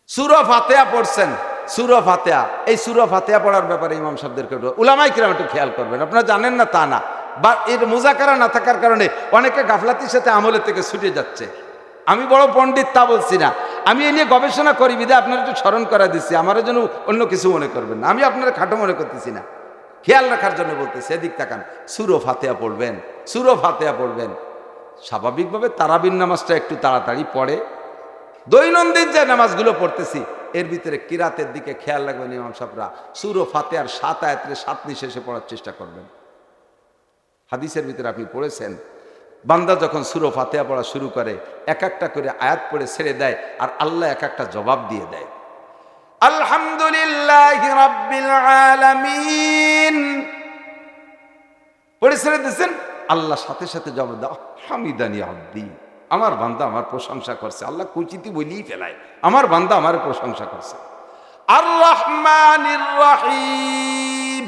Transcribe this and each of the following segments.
সূরা ফাতিহা পড়ছেন, সূরা ফাতিহা, এই সূরা ফাতিহা পড়ার ব্যাপারে ইমাম সাহেবদেরকে উলামায়ে কিরাম একটু খেয়াল করবেন। আপনারা জানেন না তা না, বা এর মুযাকারা না থাকার কারণে অনেকে গাফলাতির সাথে আমলের থেকে ছুটে যাচ্ছে। আমি বড় পণ্ডিত তা বলছি না, আমি এ নিয়ে গবেষণা করি বিধায় আপনারা একটু স্মরণ করা দিচ্ছি, আমারও যেন অন্য কিছু মনে করবেন না, আমি আপনারা খাটো মনে করতেছি না, খেয়াল রাখার জন্য বলতেছি। এদিক তাকান, সূরা ফাতিহা পড়বেন, সূরা ফাতিহা পড়বেন। স্বাভাবিকভাবে তারাবির নামাজটা একটু তাড়াতাড়ি পড়ে, দৈনন্দিন যে নামাজগুলো পড়তেছি এর ভিতরে কিরাতের দিকে খেয়াল রাখবেন। ইমাম সাহেবরা সূরা ফাতিহার 7 আয়াতের 7 নিঃশেষে পড়ার চেষ্টা করবেন। হাদিসের ভিতরে আপনি পড়েছেন, বান্দা যখন সূরা ফাতিহা পড়া শুরু করে এক একটা করে আয়াত পড়ে ছেড়ে দেয়, আর আল্লাহ এক একটা জবাব দিয়ে দেয়। আলহামদুলিল্লাহি রাব্বিল আলামিন পড়ে ছেড়ে দিয়েছেন, আল্লাহ সাথে সাথে জবাব দাও, হামিদানি আব্দি, আমার বান্দা আমার প্রশংসা করছে। আল্লাহ কুচিতি বলেই ফেলায়, আমার বান্দা আমার প্রশংসা করছে। আর রহমানির রহিম,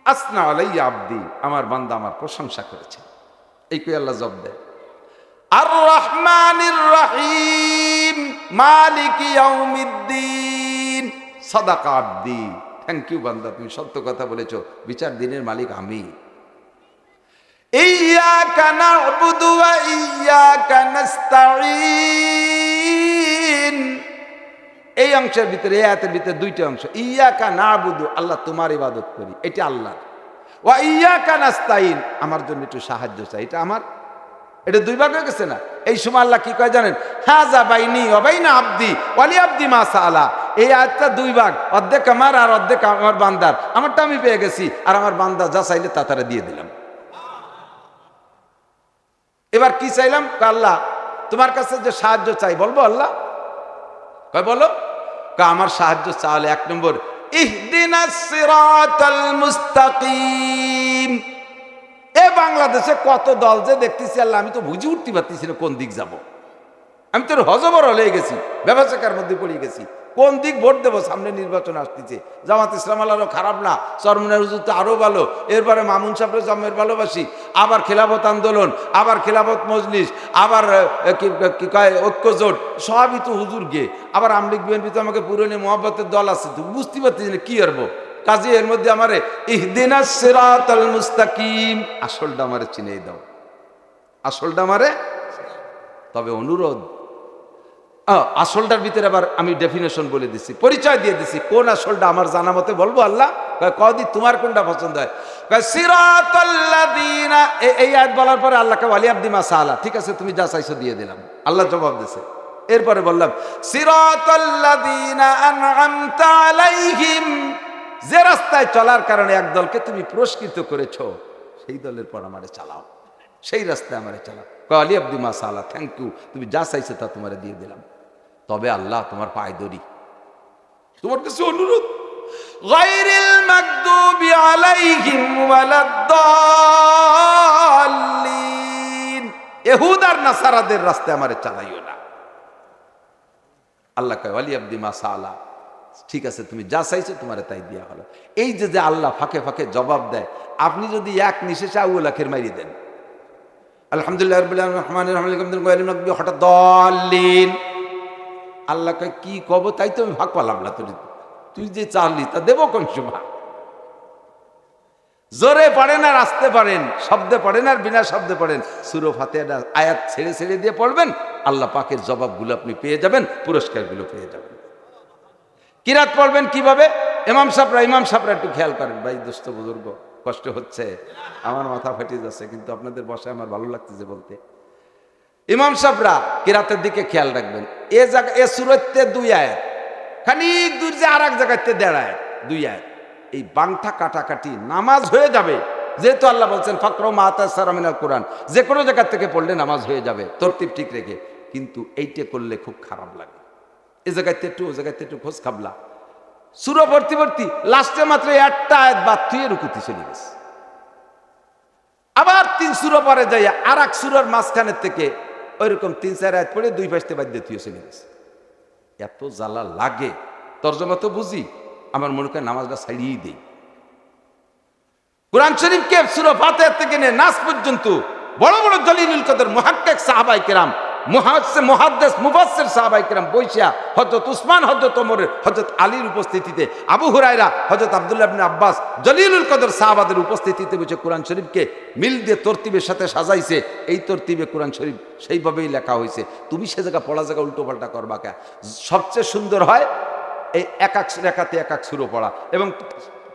আসনা আলাইয়া আব্দি, আমার বান্দা আমার প্রশংসা করেছে। এই কই আল্লাহ জবাব দেয়। আর রহমানির রহিম, মালিকি ইয়াউমিদ্দিন, সাদাকা আব্দি, থ্যাংক ইউ বান্দা, তুমি সত্য কথা বলেছো, বিচার দিনের মালিক আমি। ইয়্যাকা না'বুদু ওয়া ইয়্যাকা নাস্তাঈন, এই অংশের ভিতরে, এই আয়াতের ভিতরে দুইটা অংশ। ইয়্যাকা না'বুদু, আল্লাহ তোমার ইবাদত করি, এটা আল্লাহ। ওয়া ইয়্যাকা নাস্তাঈন, আমার জন্য একটু সাহায্য চাই, এটা আমার। এটা দুই ভাগ হয়ে গেছে না? এই সময় আল্লাহ কি কয় জানেন? হাযা বাইনি ওয়া বাইনা আবদি ওয়া লি আবদি মা সাআলা। এই আয়াতটা দুই ভাগ, অর্ধেক আমার আর অর্ধেক আমার বান্দার। আমারটা আমি পেয়ে গেছি, আর আমার বান্দা যা চাইলে তা তারা দিয়ে দিলাম। এবার কি চাইলাম? আল্লাহ তোমার কাছে যে সাহায্য চাই, বলবো আল্লাহ? কয় বলো। আমার সাহায্য চাইলে এক নম্বর, ইহদিনাস সিরাতাল মুস্তাকিম। এ বাংলাদেশে কত দল যে দেখতেছি আল্লাহ, আমি তো বুঝে উঠতে পারতেছি না কোন দিক যাব। আমি তো হজবর হয়ে গেছি, ব্যবসাকার মধ্যে পড়ে গেছি, কোন দিক ভোট দেবো? সামনে নির্বাচন আসতেছে। জামাত ইসলাম আল্লাহরও খারাপ না, চরমনের হুজুর তো আরো ভালো, এরপরে মামুন সাহেবের জন্মের ভালোবাসি, আবার খেলাফত আন্দোলন, আবার খেলাফত মজলিস, আবার কি কয় ঐক্য জোট, সবই তো হুজুর গে। আবার আমলিগ বিএনপি তো আমাকে পুরনো মোহাব্বতের দল আছে, তো বুঝতে পারতেছি না কি করবো। কাজে এর মধ্যে আমারে ইহদিনাস সিরাতাল মুস্তাকিম, আসলটা আমারে চিনে দাও, আসলটা আমারে। তবে অনুরোধ, আসলটার ভিতরে আবার আমি ডেফিনেশন বলে দিচ্ছি, পরিচয় দিয়ে দিচ্ছি, কোন আসলটা আমার জানা মতে বলবো আল্লাহ? কদি তোমার কোনটা পছন্দ হয়? সিরাতাল্লাযীনা, এই আয়াত বলার পরে আল্লাহকে ওয়ালি আবদি মা সাআলা, ঠিক আছে তুমি যা চাইছো দিয়ে দিলাম, আল্লাহ জবাব দিয়েছে। এরপরে বললাম সিরাতাল্লাযীনা আন'আমতা আলাইহিম, যে রাস্তায় চলার কারণে এক দলকে তুমি পুরস্কৃত করেছো, সেই দলের পর আমারে চালাও, সেই রাস্তায় আমারে চালাও। ওয়ালি আবদি মা সাআলা, থ্যাংক ইউ, তুমি যা চাইছো তা তোমারে দিয়ে দিলাম। তবে আল্লাহ তোমার পায়ে ধরি, তোমার কাছে অনুরোধ, গায়রিল মাগদুবি আলাইহিম ওয়ালাদ-দাল্লিন, ইহুদ আর নাসারাদের রাস্তায় আমারে চালাইও না। আল্লাহ কয় ওয়ালি আবদি মা সাআলা, ঠিক আছে তুমি যা চাইছো তোমারে তাই দেয়া হলো। এই যে যে আল্লাহ ফাঁকে ফাঁকে জবাব দেয়, আপনি যদি এক নিঃশেষে আউয়াল আখির মাইরে দেন, আলহামদুলিল্লাহ রাব্বিল আলামিন রহমানির রহিম, হঠাৎ দল্লিন, আল্লাহ কয় কি কব তাই তো আমি ভাগ পালাম না, তুই যে চাললি তা দেবো কোন সময়? জোরে পড়েন আর আসতে পারেন, শব্দে পড়েন আর বিনা শব্দে পড়েন, সূরা ফাতিহা আয়াত ছেড়ে ছেড়ে দিয়ে পড়বেন, আল্লাহ পাকের জবাবগুলো আপনি পেয়ে যাবেন, পুরস্কারগুলো পেয়ে যাবেন। কিরাত পড়বেন কিভাবে? ইমাম সাহেবরা একটু খেয়াল করেন। ভাই দোস্ত বুজুর্গ, কষ্ট হচ্ছে, আমার মাথা ফাটিয়ে যাচ্ছে, কিন্তু আপনাদের বসায় আমার ভালো লাগতেছে বলতে। ইমাম সাহেবরা কিরাতের দিকে খেয়াল রাখবেন। এ জায়গা এ সূরাতে 2 আয়াত, খানিক দূর যে আর এক জায়গাতে 1.5 আয়াত, 2 আয়াত, এই বাংটা কাটাকাটি নামাজ হয়ে যাবে। যেহেতু আল্লাহ বলছেন ফাকরাউ মা তায়াসসারা মিনাল কোরআন, যে কোনো জায়গা থেকে পড়লে নামাজ হয়ে যাবে তরতিব ঠিক রেখে। কিন্তু এইটা করলে খুব খারাপ লাগে, এই জায়গাতে একটু ও জায়গাতে একটু খোঁজ খাবলা, সূরা ভর্তি ভর্তি, লাস্টে মাত্র একটা আয়াত বাদ থুয়ে রুকুতে চলে গেছে। আবার 3 সূরা পরে যাই আর এক সূরার মাঝখানের থেকে ওইরকম 3-4 আয়াত পড়ে 2 পাশে বাদ দিয়ে থুয়ে চলে গেছে। এত জ্বালা লাগে, তর্জমা তো বুঝি, আমার মনে হয় নামাজটা ছাড়িয়েই দেই। কোরআন শরীফকে সূরা ফাতিহা থেকে নিয়ে নাস পর্যন্ত বড় বড় জলিলুল কদর মুহাক্কিক সাহাবায়ে কেরাম মুহাদ্দিস মুফাসসির সাহাবায়ে কেরাম বইসা হযরত উসমান, হযরত ওমরের, হযরত আলীর উপস্থিতিতে, আবু হুরায়রা, হযরত আব্দুল্লাহ ইবনে আব্বাস জলিলুল কদর সাহাবাদের উপস্থিতিতে বসে কোরআন শরীফকে মিল দিয়ে তরতিবের সাথে সাজাইছে। এই তরতিবে কোরআন শরীফ সেইভাবেই লেখা হয়েছে। তুমি সে জায়গা পড়া জায়গা উল্টো পাল্টা করবা কে? সবচেয়ে সুন্দর হয় এই এক এক রেখাতে এক এক সুরো পড়া এবং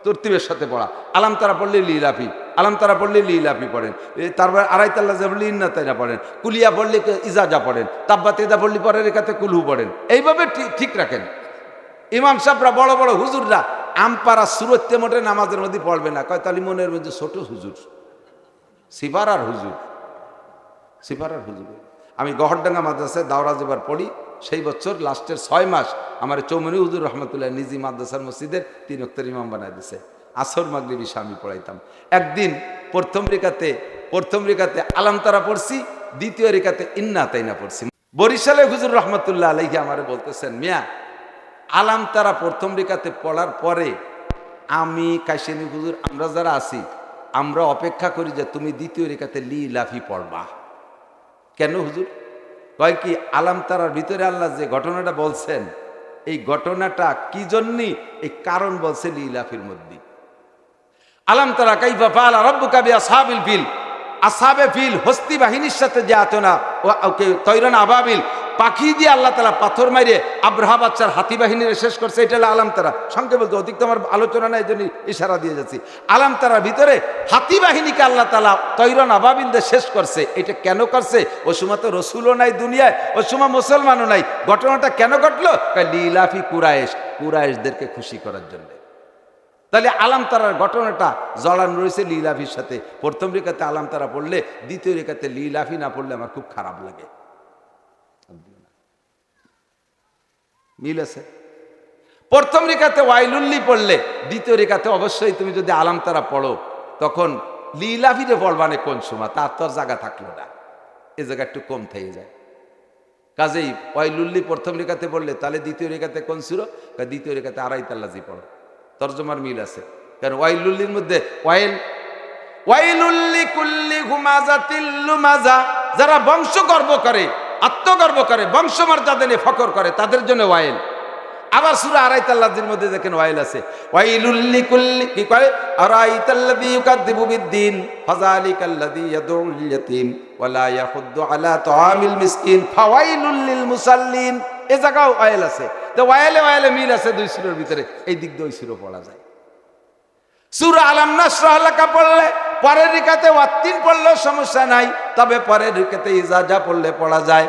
তরতিবের সাথে পড়া। আলাম তারা পড়লে লিলাফি, আলাম তারা পড়লে লিলাফি পড়েন, তারপর আড়াইতাল্লা যা পড়লে ইন্না তাইরা পড়েন, কুলিয়া পড়লে ইজাজা পড়েন, তাব্বা তেদা পড়লে পরের রেখাতে কুলহু পড়েন। এইভাবে ঠিক রাখেন। ইমাম সাহেবরা, বড় বড় হুজুররা আমপারা সুরতে মোটে নামাজের মধ্যে পড়বে না, কয় তালি মনের মধ্যে ছোট হুজুর, সিপারার হুজুর, সিপারার হুজুর। আমি গহরডাঙ্গা মাদ্রাসায় দাওরা যেবার পড়ি, সেই বছর লাস্টের 6 মাস আমার চৌমনি হুজুর রহমতুল্লাহ নিজি মাদ্রাসার মসজিদের 3 ওয়াক্তের ইমাম বানায় দিছে। আসর মাগরিব ইশা আমি পড়াইতাম। একদিন প্রথম রেখাতে আলাম তারা পড়ছি, দ্বিতীয় রেখাতে ইন্না তাইনা পড়ছি। বরিশালে হুজুর রহমতুল্লাহ আলাইহি আমারে বলতেছেন, মিয়া আলাম তারা প্রথম রেখাতে পড়ার পরে আমি কাইসেনি হুজুর, আমরা যারা আছি আমরা অপেক্ষা করি যে তুমি দ্বিতীয় রেখাতে লিলাফি পড়বা। কেন হুজুর? কয় কি, আলাম তারার ভিতরে আল্লাহ যে ঘটনাটা বলছেন, এই ঘটনাটা কি জন্যই, এই কারণ বলছে লিলাফির মধ্যে। আলাম তারা কাইফা ফাআলা রাব্বুকা বিআসহাবিল ফিল, আসহাবে ফিল হস্তি বাহিনীর সাথে যে আচনা, ওকে তৈরান আবাবিল পাখি দিয়ে আল্লাহ তাআলা পাথর মাইরে আব্রাহা বাচ্চার হাতি বাহিনীর শেষ করছে। এটা হলো আলাম তারা। সংক্ষেপে বলতে অধিক আমার আলোচনা নাই, এই জন্য ইশারা দিয়ে যাচ্ছি। আলাম তারার ভিতরে হাতি বাহিনীকে আল্লাহ তাআলা তৈরান আবাবিল দিয়ে শেষ করছে। এটা কেন করছে? ও সময় তো রসুলও নাই দুনিয়ায়, ও সময় মুসলমানও নাই। ঘটনাটা কেন ঘটলো? লিলাফি কুরাইশদেরকে খুশি করার জন্য। তাহলে আলাম তারার ঘটনাটা জড়ান রয়েছে লিলাফির সাথে। প্রথম রেখাতে আলাম তারা পড়লে, দ্বিতীয় রেখাতে লিলাফি না পড়লে আমার খুব খারাপ লাগে। মিল আছে। প্রথম রেখাতে ওয়াইলুল্লি পড়লে, দ্বিতীয় রেখাতে অবশ্যই তুমি যদি আলাম তারা পড়ো, তখন লিলাফিতে পড়বানে কোন সময়, তার তো জায়গা থাকলো না, এ জায়গা একটু কম থেকে যায়। কাজেই ওয়াইলুল্লি প্রথম রেখাতে পড়লে, তাহলে দ্বিতীয় রেখাতে কোন সুরা? দ্বিতীয় রেখাতে আড়াইতাল্লাজি পড়ো। তরজমার মিল আছে। কারণ ওয়াইলুল্লির মধ্যে ওয়াইলুল্লি কুল্লি হুমাজাতিল লুমাজা, যারা বংশ গর্ব করে, আত্মগর্ব করে, বংশমর্যাদা নিয়ে ফখর করে, তাদের জন্য ওয়াইল। আবার সূরা আরাইতাল্লাযির মধ্যে দেখেন ওয়াইল আছে, ওয়াইলুল্লি কুল্লি, কি করে, আরাইতাল্লাযী ইউকাযযিবু বিদ্দীন ফাযালিকাল্লাযী ইয়াদউল ইয়াতীম ওয়া লা ইয়াহুদ্দু আলা তুআমিল মিসকিন ফাওয়াইলুল লিল মুসাল্লিন। এই জায়গাও ওয়াইল আছে। তো ওয়াইলে মিল আছে দুই সূরার ভিতরে, এই দিক দিয়ে ওই সূরা পড়া যায়। সূরা আলাম নাশরাহ লাকা পড়লে পরের রেখাতে ওয়াত্তিন পড়লেও সমস্যা নাই, তবে পরের রেখাতে ইজাজা পড়লে পড়া যায়।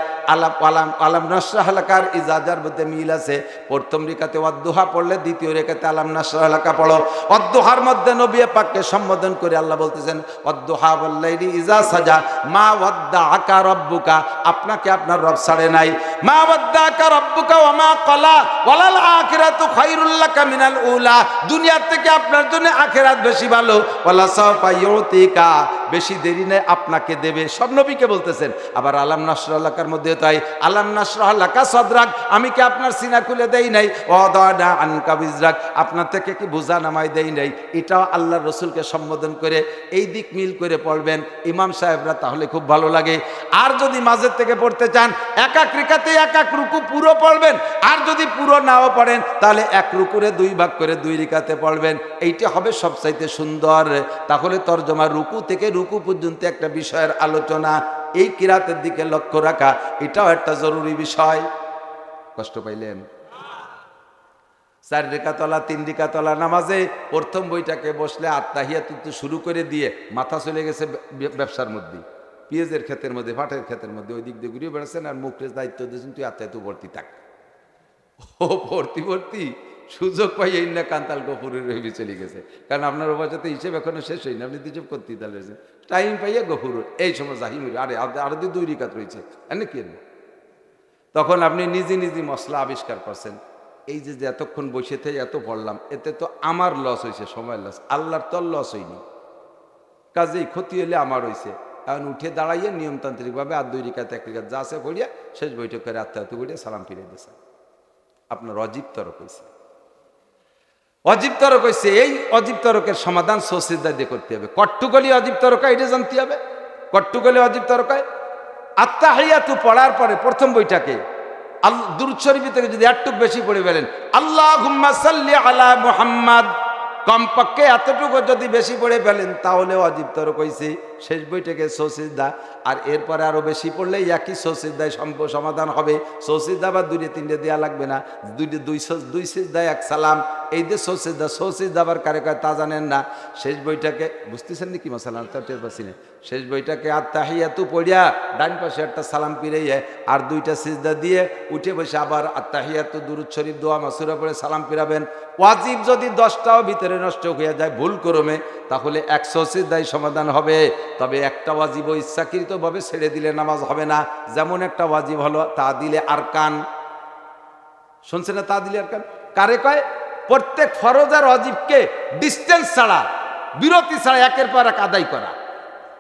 আলাম নাশরাহ লাকার ইজাজার মধ্যে মিল আছে। প্রথম রেখাতে ওয়াদ্দুহা পড়লে, দ্বিতীয় রেখাতে আলাম নাশরাহ লাকা পড়ো। ওয়াদ্দুহার মধ্যে নবী পাককে সম্বোধন করে আল্লাহ বলতেছেন, ওয়াদ্দুহা ওয়াল লাইলি ইজা সাজা মা ওয়াদ্দাআকা রাব্বুকা, আপনাকে আপনার রব ছাড়ে নাই। মা ওয়াদ্দাআকা রাব্বুকা ওয়া মা ক্বালা ওয়ালাল আখিরাতু খায়রুল লাকা মিনাল উলা, দুনিয়ার থেকে আপনার জন্য আখিরাত বেশি ভালো। ওয়ালা সাওফা ইউতিকা, বেশি দেরি নেই আপনাকে দেবে। সব নবীকে বলতেছেন। আবার আলাম নাশরাহ লাকার মধ্যে তাই, আলাম নাশরাহ লাকা সাদরাক, আমি কি আপনার সিনা খুলে দেই নাই? ওয়াদানা আনকা বিজরাক, আপনার থেকে কি বোঝা নামাই দেই নাই? এটাও আল্লাহর রাসূলকে সম্বোধন করে এই দিক মিল করে পড়বেন ইমাম সাহেবরা, তাহলে খুব ভালো লাগে। আর যদি মাঝের থেকে পড়তে চান, এক এক রেখাতে এক এক রুকু পুরো পড়বেন। আর যদি পুরো নাও পড়েন, তাহলে এক রুকুরে 2 ভাগ করে 2 রেখাতে পড়বেন। এইটা হবে সবচাইতে সুন্দর। তাহলে তরজমা রুকু থেকে রুকু পর্যন্ত একটা বিষয়ের আলোচনা, এই কিরাতের দিকে লক্ষ্য রাখা, এটাও একটা জরুরি বিষয়। কষ্ট পাইলেন? 4 রেখাতলা 3 রেখাতলা নামাজে প্রথম বইটাকে বসলে আত্তাহিয়াতু শুরু করে দিয়ে মাথা চলে গেছে ব্যবসার মধ্যে, পেঁয়াজের ক্ষেতের মধ্যে, পাটের ক্ষেতের মধ্যে, ওই দিক দিয়ে ঘুরিয়ে বেড়াচ্ছেন। আর মুখের দায়িত্ব দিয়েছেন, তুই আত্মাহিয়াতু ভর্তি থাক। ও ভর্তি সুযোগ পাই এই না কান্তাল গফুরের রহিবি চলে গেছে। কারণ আপনার অবস্থাতে হিসেব এখনো শেষ হয়নি, আপনি হিসেব করতেই তাহলে টাইম পাইয়া গফুর এই সময় জাহিমুর, আরো 2 রিকাত রয়েছে কি। তখন আপনি নিজে মশলা আবিষ্কার করছেন। এই যে এতক্ষণ বসে থেকে এত পড়লাম, এতে তো আমার লস হয়েছে, সময় লস, আল্লাহর তো লস হয়নি। কাজেই ক্ষতি হলে আমার হয়েছে। এখন উঠে দাঁড়াইয়ে নিয়মতান্ত্রিকভাবে আর 2 রিকাত 1 রিকাত যা আছে পড়িয়া শেষ বৈঠক করে আত্মাহাতু করিয়া সালাম ফিরে দিয়েছে। আপনার অজীব তরক হয়েছে, অজীব তরক হয়েছে। এই অজীব তরকের সমাধান সৌসিদা দিয়ে করতে হবে। কট্টুকলি অজীব তরকা, এটা জানতে হবে। কট্টুকলি অজীব তরকায় আত্তাহিয়াতু পড়ার পরে প্রথম বইটাকে দুরূদ শরীফ থেকে যদি একটু বেশি পড়ে ফেলেন, আল্লাহুম্মা সাল্লি আলা মুহাম্মাদ, কমপক্ষে এতটুকু যদি বেশি পড়ে ফেলেন তাহলে ওয়াজিব তরক হইছে। শেষ বইটাকে সৌসিজদা, আর এরপরে আরো বেশি পড়লে একই সৌসিজদায় সমাধান হবে। সৌসিজদা বা দুইটা তিনটে দেওয়া লাগবে না, দুই সিজদায় এক সালাম। এই যে সৌসিজদা আবার কারে কয় তা জানেন না। শেষ বইটাকে বুঝতেছেন নাকি মশালা টের পাচ্ছি না। শেষ বইটাকে আত্তাহিয়াতু পড়িয়া ডান পাশে একটা সালাম ফিরাইয়া আর দুইটা সিজদা দিয়ে উঠে বসে আবার আত্তাহিয়াতু দুরূদ শরীফ দোয়া মাসুরা পড়ে সালাম ফিরাবেন। ওয়াজিব যদি 10টাও ভিতরে নষ্ট হয়ে যায় ভুল করমে, তাহলে 100 সিজদায় সমাধান হবে। তবে একটা ওয়াজিব ইচ্ছাকৃতভাবে ছেড়ে দিলে নামাজ হবে না। যেমন একটা ওয়াজিব হলো তা দিলে আরকান, শুনছেন না? তা দিলে আরকান কারে কয়? প্রত্যেক ফরজ আর ওয়াজিবকে ডিস্টেন্স ছাড়া, বিরতি ছাড়া একের পর এক আদায় করা,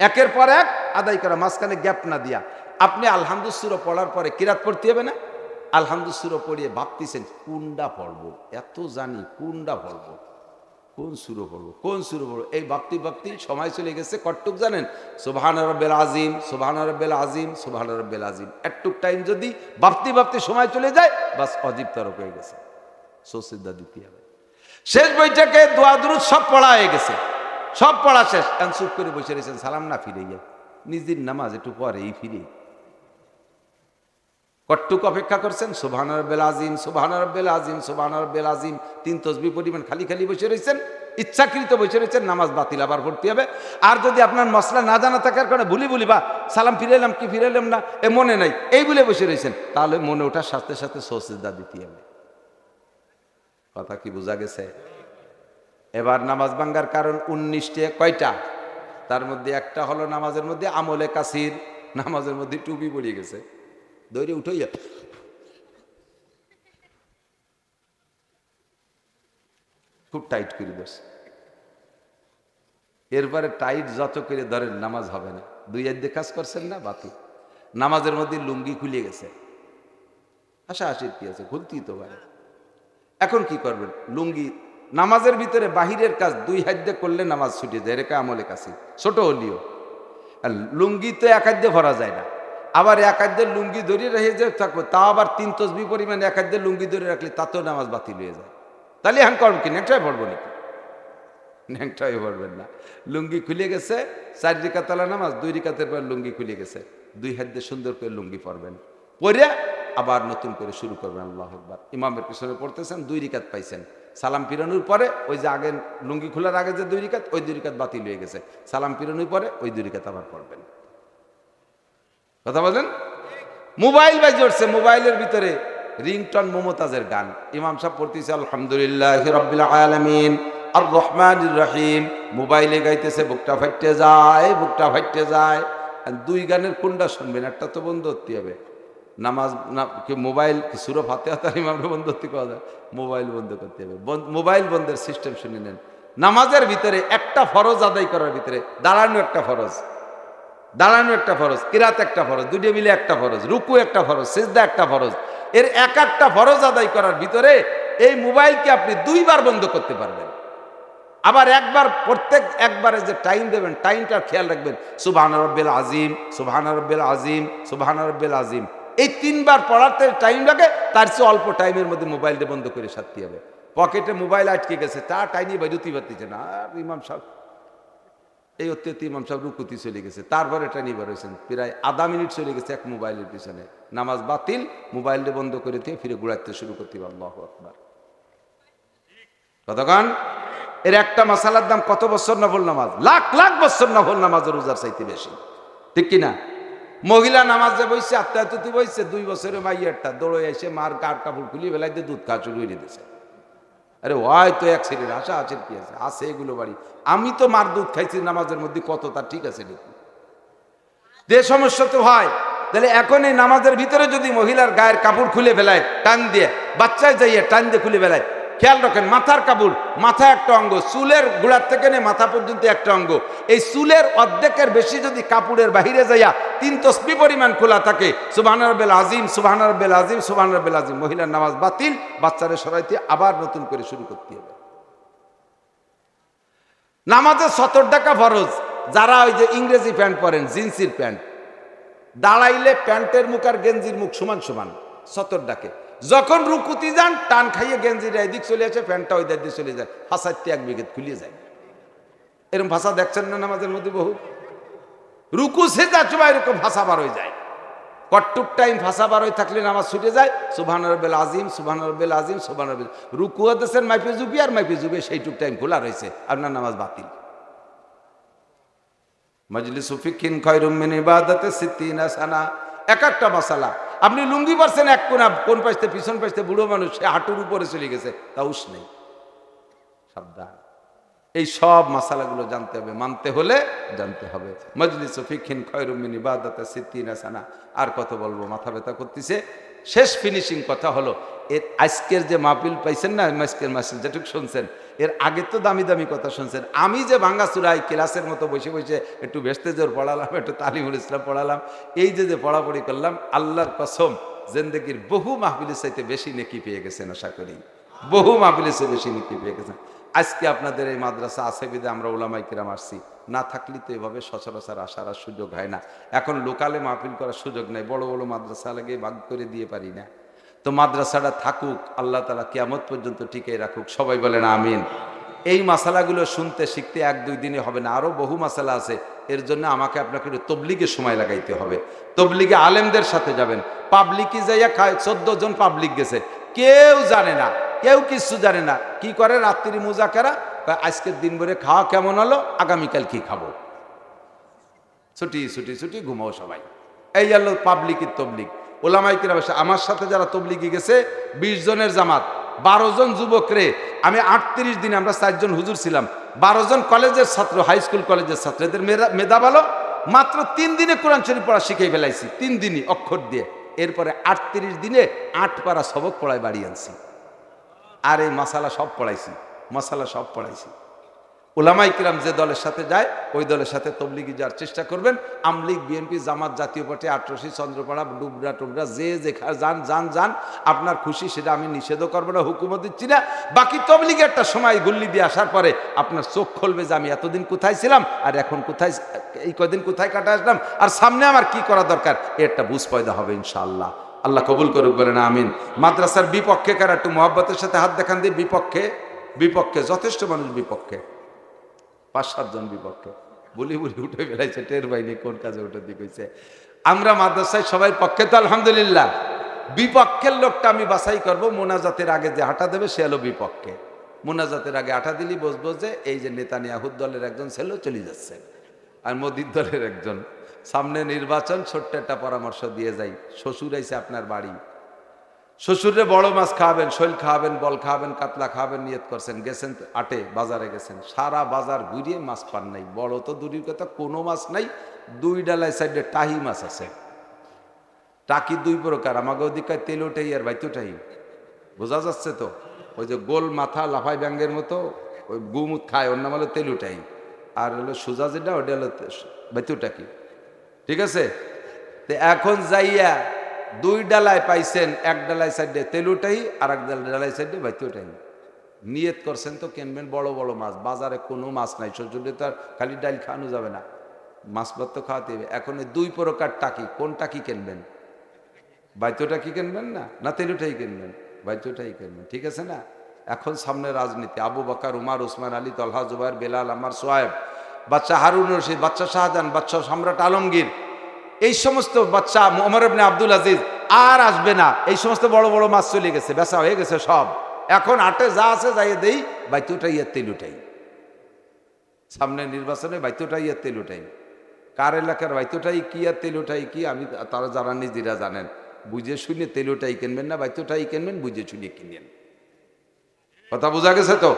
একের পর এক আদায় করা, মাঝখানে গ্যাপ না দিয়া। আপনি আলহামদুস সূরা পড়ার পরে কিরাত পড়তে হবে না? আলহামদুস সূরা পড়িয়ে ভাবতেছেন কোনটা পড়বো, এত জানি কোনটা পড়বো, কোন সূরা পড়বো, কোন সূরা পড়বো, এই ভাবতে সময় চলে গেছে কটটুক জানেন? সুবহানা রাব্বিল আযীম, সুবহানা রাব্বিল আযীম, সুবহানা রাব্বিল আযীম। একটুক টাইম যদি ভাবতে সময় চলে যায়, বাস অজীব তরক হয়ে গেছে, সৌসিজদা দিতে হবে। শেষ বইটাকে দোয়া দুরূদ সব পড়া হয়ে গেছে, সব পড়া শেষ, এখন চুপ করে বসে রয়েছেন, সালাম না ফিরে গিয়ে নিজের নামাজ একটু পরেই ফিরে কটটুক অপেক্ষা করছেন। সুবহানা রাব্বিল আযীম, সুবহানা রাব্বিল আযীম, সুবহানা রাব্বিল আযীম, 3 তাসবিহ পরিমাণ খালি বসে রয়েছেন, ইচ্ছাকৃত বসে রয়েছেন, নামাজ বাতিল, আবার পড়তে হবে। আর যদি আপনার মসলা না জানা থাকার কারণে ভুলি বা সালাম ফিরাইলাম কি ফিরাইলাম না এ মনে নাই, এই বলে বসে রয়েছেন, তাহলে মনে ওঠার সাথে সাথে সৌসিজদা দিতে হবে। কথা কি বোঝা গেছে? এবার নামাজ ভাঙ্গার কারণ 19টে, কয়টা? তার মধ্যে একটা হলো নামাজের মধ্যে আমলে কাসির, নামাজের মধ্যে টুপি পড়ে গেছে, দৌড়ে উঠাইয়া খুব টাইট করে বসে। এরপরে টাইট যত করে ধরেন নামাজ হবে না, 2 আধে কাজ করছেন না, বাতিল। নামাজের মধ্যে লুঙ্গি খুলে গেছে, হাসাহাসির কি আছে, খুলতেই তো পারে। এখন কি করবেন? লুঙ্গি নামাজের ভিতরে বাহিরের কাজ 2 হাত দিয়ে করলে নামাজ ছুটে যায়, এরকম আমলে কাছে ছোট হলিও। আর লুঙ্গি তো 1 হাত দিয়ে ভরা যায় না, আবার 1 হাত দিয়ে লুঙ্গি ধরে রেখে যে থাকবো, তা আবার 3 তাসবিহ পরিমাণ 1 হাত দিয়ে লুঙ্গি ধরে রাখলে তাতেও নামাজ বাতিল হয়ে যায়। তাহলে এখন করবেন কি? নেংটাই পড়বো নাকি? নেংটাই পড়বেন না। লুঙ্গি খুলে গেছে, 4 রাকাত নামাজ, 2 রাকাতের পর লুঙ্গি খুলে গেছে, 2 হাত দিয়ে সুন্দর করে লুঙ্গি পরবেন, পরে আবার নতুন করে শুরু করবেন আল্লাহু আকবার। ইমামের পিছনে পড়তেছেন, 2 রাকাত পাইছেন, সালাম ফিরানোর পরে ওই যে আগে লুঙ্গি খোলার আগে যে 2 রাকাত, ওই 2 রাকাত বাতিল হয়ে গেছে, সালাম ফিরানোর পরে ওই 2 রাকাত আবার পড়বেন। কথা বলেন? মোবাইল বাজে উঠছে, মোবাইলের ভিতরে রিংটন মমতাজের গান, ইমাম সাহেব পড়তেছে আলহামদুলিল্লাহি রাব্বিল আলামিন আর রহমানির রহিম, মোবাইলে গাইতেছে, বুকটা ফাইটে যায়, বুকটা ফাইটে যায়। 2 গানের কোনটা শুনবেন? একটা তো বন্ধ করতে হবে। নামাজ না কি মোবাইল সূরা ফাতিহা তার ইমামরা বন্ধ করতে পাওয়া যায়, মোবাইল বন্ধ করতে হবে। মোবাইল বন্ধের সিস্টেম শুনে নেন। নামাজের ভিতরে একটা ফরজ আদায় করার ভিতরে দাঁড়ানো একটা ফরজ, দাঁড়ানো একটা ফরজ, কিরাত একটা ফরজ, 2 মিলে একটা ফরজ, রুকু একটা ফরজ, সিজদা একটা ফরজ। এর একটা ফরজ আদায় করার ভিতরে এই মোবাইলকে আপনি 2 বার বন্ধ করতে পারবেন। আবার একবার, প্রত্যেক একবারে যে টাইম দেবেন, টাইমটা খেয়াল রাখবেন, সুবহানা রাব্বিল আযীম, সুবহানা রাব্বিল আযীম, সুবহানা রাব্বিল আযীম। এই 3 বার পড়াতে টাইম লাগে, তার চেয়ে অল্প টাইমের মধ্যে মোবাইলটা বন্ধ করে সারতে হবে। পকেটে মোবাইল আটকে গেছে, তা টাইনি বাইরুতি পারতেছে না, আর ইমাম সাহেব এই অত্যন্ত ইমাম সাহেব রুকুতি চলে গেছে, তারপরে টাইনি বার হয়েছেন, প্রায় আধা মিনিট চলে গেছে এক মোবাইলের পিছনে, নামাজ বাতিল, মোবাইলটা বন্ধ করে দিয়ে ফিরে ঘুরাতে শুরু করতে হবে। আল্লাহু আকবার। কতক্ষণ? এর একটা মাসালার দাম কত বছর নফল নামাজ, লাখ লাখ বছর নফল নামাজের রোজার চাইতে বেশি, ঠিক কিনা? মহিলা নামাজে বইছে, আত্মাতুতি বইছে, 2 বছরের মাইয়ারটা দৌড়ে এসে মার গার কাপড় খুলিয়ে বেলায় দিয়ে দুধ খাওয়া শুরু করে দিয়েছে। আরে হয়তো এক ছেলের আশা আছে, কি আছে, আছে এগুলো বাড়ি। আমি তো মার দুধ খাইছি নামাজের মধ্যে, কত তার ঠিক আছে দেখি, যে সমস্যা তো হয়। তাহলে এখন এই নামাজের ভিতরে যদি মহিলার গায়ের কাপড় খুলে ফেলায় টান দিয়ে, বাচ্চায় যাইয়ে টান দিয়ে খুলে ফেলায়, খেয়াল রাখেন মাথার কাপড়, মাথা একটা অঙ্গ, চুলের গোড়ার থেকে নিয়ে মাথা পর্যন্ত একটা অঙ্গ, এই চুলের অর্ধেকের বেশি যদি কাপড়ের বাহিরে যাইয়া 3 তাসবিহ পরিমাণ খোলা থাকে, সুবহানা রাব্বিল আযীম, সুবহানা রাব্বিল আযীম, সুবহানা রাব্বিল আযীম, মহিলার নামাজ বাতিল, বাচ্চারে সরাইতে আবার নতুন করে শুরু করতে হবে। নামাজে 70 টাকা ফরজ। যারা ওই যে ইংরেজি প্যান্ট পরেন, জিন্সের প্যান্ট, দাঁড়াইলে প্যান্টের মুখ আর গেঞ্জির মুখ সমান সমান, সতর ডাকে। যখন রুকুতি যান টান খাইয়ে গেঞ্জিটা এদিক চলে আসে, প্যান্টটা ওই দিক দিয়ে চলে যায়, ফাঁসাইতে এক বিঘেত খুলিয়ে যায়। এরকম ভাষা দেখছেন না নামাজের মধ্যে বহু? রুকু সেজদা সময় এরকম ভাষা বার হয়ে যায়। কটটুক টাইম ভাষা বার হয়ে থাকলে নামাজ ছুটে যায়। সুবহান রাব্বিল আযীম, সুবহান রাব্বিল আযীম, সুবহান রাব্বিল। রুকু হতেছেন মাইফে জুবি আর মাইফে জুবে সেইটুক টাইম খোলা রয়েছে, আপনার নামাজ বাতিল। মাজলিসু ফিকহিন খায়রুম মিন ইবাদাতি সিত্তিনা সানা। এক একটা মাসালা, আপনি লুঙ্গি পারছেন এক কোনা, কোন পাশে পিছন পাশে বুড়ো মানুষ, সে হাঁটুর উপরে চলে গেছে, তাউস নেই, সাবধান। এই সব মাসালাগুলো জানতে হবে, মানতে হলে জানতে হবে। মাজলিসু ফিকহিন খায়রুম মিন ইবাদাতি সিত্তিনা সানা। আর কত বলবো, মাথা ব্যথা করতেছে। শেষ ফিনিশিং কথা হলো, এর আজকের যে মাহফিল পাইছেন না, আজকের মাহফিল যেটুক শুনছেন, এর আগে তো দামি দামি কথা শুনছেন। আমি যে ভাঙ্গাচুরাই ক্লাসের মতো বসে বসে একটু বেস্তেজোর পড়ালাম, একটু তালিমুল ইসলাম পড়ালাম, এই যে পড়াপড়ি করলাম, আল্লাহর কসম জিন্দেগির বহু মাহফিলের চাইতে বেশি নেকি পেয়ে গেছেন, আশা করি বহু মাহফিলের চেয়ে বেশি নেকি পেয়ে গেছেন। আজকে আপনাদের এই মাদ্রাসা আছে বিদে আমরা উলামায়ে কিরাম আসছি, না থাকলে তো এভাবে সচরাচর আসার আর সুযোগ হয় না। এখন লোকালে মাহফিল করার সুযোগ নেই, বড় বড় মাদ্রাসা লাগে ভাগ করে দিয়ে পারি না। তো মাদ্রাসাটা থাকুক, আল্লাহ তাআলা কিয়ামত পর্যন্ত টিকে রাখুক, সবাই বলেন আমিন। এই মাসালাগুলো শুনতে শিখতে এক দুই দিনে হবে না, আরো বহু মাসালা আছে। এর জন্য আমাকে আপনাকে একটু তবলিগে সময় লাগাইতে হবে। তবলিগে আলেমদের সাথে যাবেন। পাবলিকে যাইয়া 14 জন পাবলিক গেছে, কেউ জানে না, কেউ কিছু জানে না। কি করে? রাত্রি মুজাকারা, আজকের দিন ভরে খাওয়া কেমন হলো, আগামীকাল কি খাবো, ছুটি ছুটি ছুটি ঘুমাও সবাই। এই হলো পাবলিকের তবলিগ। ওলামায়ে কিরাম আমার সাথে যারা তবলিগে গেছে 20 জনের জামাত, 12 জন যুবক রে। আমি 38 দিনে, আমরা 4 জন হুজুর ছিলাম, 12 জন কলেজের ছাত্র, হাই স্কুল কলেজের ছাত্র, এদের মেধা ভালো। মাত্র 3 দিনে কোরআন শরীফ পড়া শিখেই ফেলাইছি, 3 দিনই অক্ষর দিয়ে। এরপরে 38 দিনে 8 পারা সবক পড়ায় বাড়ি আনছি। আর এই মাসালা সব পড়াইছি, মাসালা সব পড়াইছি। ওলামায়ে কিরাম যে দলের সাথে যায়, ওই দলের সাথে তবলিগি যাওয়ার চেষ্টা করবেন। আমলিগ, বিএনপি, জামাত, জাতীয় পার্টি, আটরশি, চন্দ্রপাড়া, ডুবরা টুবরা, যে যান যান যান, আপনার খুশি, সেটা আমি নিষেধও করবো না, হুকুমও দিচ্ছি না। বাকি তবলিগে একটা সময় গুল্লি দিয়ে আসার পরে আপনার চোখ খুলবে যে আমি এতদিন কোথায় ছিলাম, আর এখন কোথায়, এই কদিন কোথায় কাটা আসলাম, আর সামনে আমার কি করা দরকার, একটা বুঝ পয়দা হবে ইনশাআল্লাহ। আল্লাহ কবুল করুক, বলেন আমিন। মাদ্রাসার বিপক্ষে কারা, একটু মহব্বতের সাথে হাত দেখান দিয়ে। বিপক্ষে, বিপক্ষে যথেষ্ট মানুষ, বিপক্ষে 5-7 জন বিপক্ষে। বলি উঠে বেড়াইছে, টের বাইনি কোন কাজে উঠে দিক হয়েছে। আমরা মাদ্রাসায় সবাই পক্ষে তো আলহামদুলিল্লাহ। বিপক্ষের লোকটা আমি বাছাই করব, মোনাজাতের আগে যে আটা দেবে সে হলো বিপক্ষে। মোনাজাতের আগে আটা দিলি বুঝবো যে এই যে নেতানিয়াহুর দলের একজন ছেলে চলে যাচ্ছে, আর মোদির দলের একজন। সামনে নির্বাচন, ছোট্ট একটা পরামর্শ দিয়ে যাই। শ্বশুর আইছে আপনার বাড়ি, শ্বশুরে বড় মাছ খাওয়াবেন, শৈল খাওয়াবেন, বল খাওয়াবেন, কাতলা খাওয়াবেন, নিয়ত করছেন, গেছেন আটে বাজারে গেছেন, সারা বাজার ঘুরিয়ে মাছ পান নাই। বড় তো দূরের কথা, কোনো মাছ নাই। 2 ডালায় সাইডে টাহি মাছ আছে। টাকি 2 প্রকার, আমাকে ওদিকে তেলোটাই আর বাইতুটাই, বোঝা যাচ্ছে তো? ওই যে গোল মাথা লাফাই ব্যাঙ্গের মতো, ওই গুমুত খায়, ওর নাম হলো তেলুটাই। আর হলো সোজা যেটা, ওটা হলো বাইতুটাকি, ঠিক আছে? তো এখন যাইয়া 2 ডালায় পাইছেন, 1 ডালায় সাইডে তেলুটাই, আর 1 ডালায় সাইডে বাইতুটাই। নিয়ত করছেন তো কিনবেন বড় বড় মাছ, বাজারে কোনো মাছ নাই। শ্বশুরে তো আর খালি ডাল খাওয়ানো যাবে না, মাছ ভাত তো খাওয়াতে হবে। এখন 2 প্রকার টাকি, কোন টাকি কিনবেন? বাইতুটাকি কিনবেন না তেলুটাই কিনবেন? বাইতুটাই কিনবেন, ঠিক আছে না? এখন সামনে রাজনীতি, আবু বকর, উমর, উসমান, আলী, তলহা, জুবাইর, বেলাল, আম্মার, সোহাইব, বাচ্চা হারুন রশিদ, বাচ্চা শাহজাহান, বাচ্চা সম্রাট আলমগীর, এই সমস্ত বাচ্চা ওমর ইবনে আব্দুল আজিজ আর আসবে না। এই সমস্ত বড় বড় মাছ চলে গেছে, বেচা হয়ে গেছে সব। এখন আটে যা আছে যাই দেই, বাইতুটাই আর তেলুটাই। সামনে নির্বাচনে বাইতুটাই আর তেলুটাই। কার এলাকার বাইতুটাই কি আর তেলুটাই কি, আমি তারা যারা নিজেরা জানেন। বুঝে শুনে তেলুটাই কিনবেন না বাইতুটাই কিনবেন, বুঝে শুনে কিনেন। কথা বোঝা গেছে তো?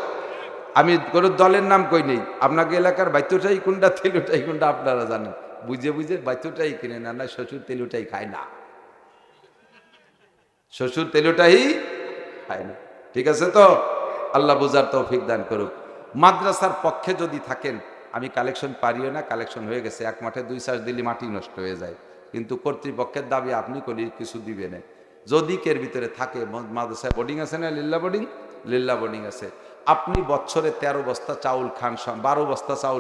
আমি কোনো দলের নাম কই নেই। আপনাকে এলাকার বাইতুটাই কোনটা, তেলুটাই কোনটা আপনারা জানেন। বুঝে বুঝে বাইতুটাই কিনে না, না শ্বশুর তেলুটাই খায় না, শ্বশুর তেলুটাই খায় না, ঠিক আছে তো? আল্লাহ বুঝার তৌফিক দান করুক। মাদ্রাসার পক্ষে যদি থাকেন, আমি কালেকশন পারিও না, কালেকশন হয়ে গেছে। 1 মাঠে 2 চাষ দিলে মাটি নষ্ট হয়ে যায়, কিন্তু কর্তৃপক্ষের দাবি আপনি করলে কিছু দিবে না। যদি কের ভিতরে থাকে, মাদ্রাসায় বোর্ডিং আছে না, লিল্লা বোর্ডিং, লিল্লা বোর্ডিং আছে, আপনি বছরে 13 বস্তা চাউল খান, 12 বস্তা চাউল